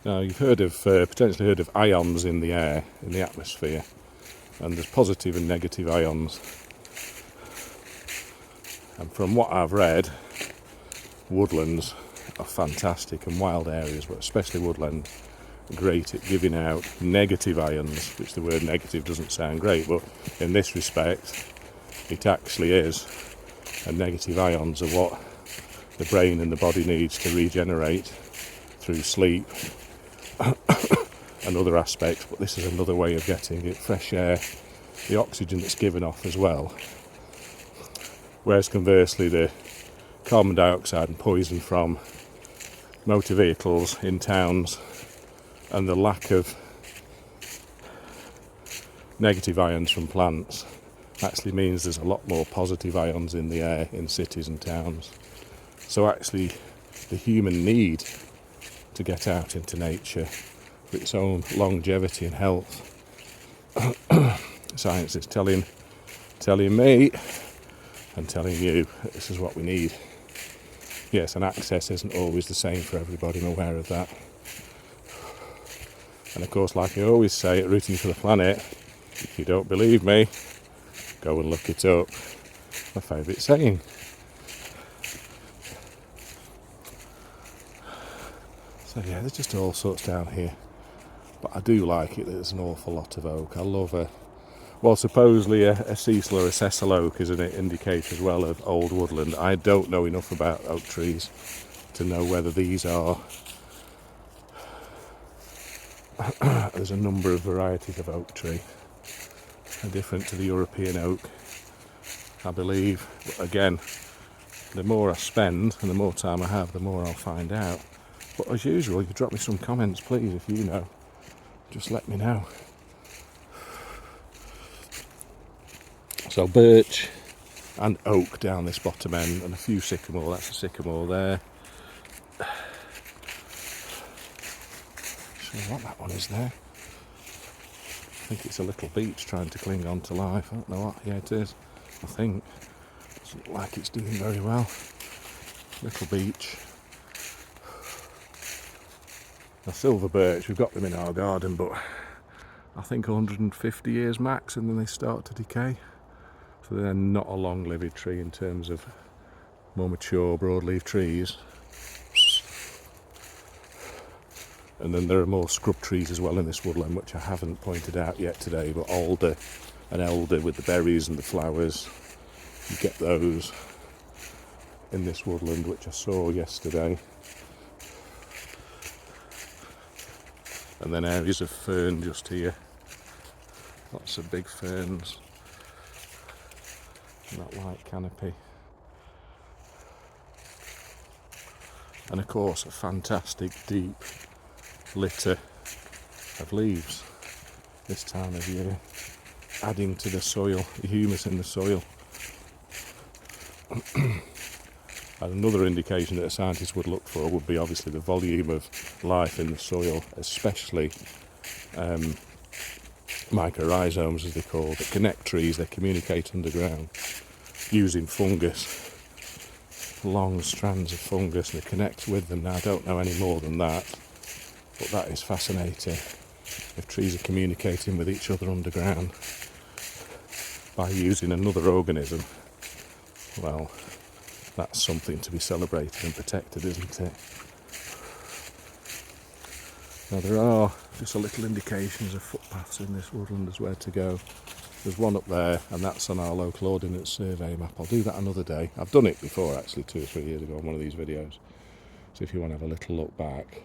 Now, you've heard of potentially heard of ions in the air, in the atmosphere, and there's positive and negative ions. And from what I've read, woodlands are fantastic, and wild areas, but especially woodland, great at giving out negative ions, which the word negative doesn't sound great, but in this respect, it actually is. And negative ions are what the brain and the body needs to regenerate through sleep and other aspects, but this is another way of getting it. Fresh air, the oxygen that's given off as well, whereas conversely the carbon dioxide and poison from motor vehicles in towns and the lack of negative ions from plants actually means there's a lot more positive ions in the air in cities and towns. So actually the human need to get out into nature for its own longevity and health. Science is telling me and telling you that this is what we need. Yes, and access isn't always the same for everybody, I'm aware of that. And of course, like I always say at Rooting for the Planet, if you don't believe me, go and look it up. My favourite saying. So yeah, there's just all sorts down here. But I do like it that there's an awful lot of oak. I love supposedly a cecil or a sessile oak is an indicator as well of old woodland. I don't know enough about oak trees to know whether these are... There's a number of varieties of oak tree. They're different to the European oak, I believe. But again, the more I spend and the more time I have, the more I'll find out. But as usual, you drop me some comments, please, if you know. Just let me know. So birch and oak down this bottom end, and a few sycamore. That's a sycamore there. Sure what that one is there. I think it's a little beech trying to cling on to life. I don't know what. Yeah, it is. I think. Doesn't look like it's doing very well. Little beech. A silver birch, we've got them in our garden, but I think 150 years max, and then they start to decay. So they're not a long-lived tree in terms of more mature broadleaf trees. And then there are more scrub trees as well in this woodland, which I haven't pointed out yet today, but alder and elder with the berries and the flowers. You get those in this woodland, which I saw yesterday. And then areas of fern just here. Lots of big ferns. And that white canopy. And of course a fantastic deep litter of leaves this time of year, adding to the soil, the humus in the soil. And another indication that a scientist would look for would be obviously the volume of life in the soil, especially mycorrhizomes as they're called, that connect trees, they communicate underground using fungus, long strands of fungus, and they connect with them. Now I don't know any more than that, but that is fascinating. If trees are communicating with each other underground by using another organism, well, that's something to be celebrated and protected, isn't it? Now there are just a little indications of footpaths in this woodland as where to go. There's one up there, and that's on our local ordnance survey map. I'll do that another day. I've done it before actually 2 or 3 years ago on one of these videos. So if you want to have a little look back,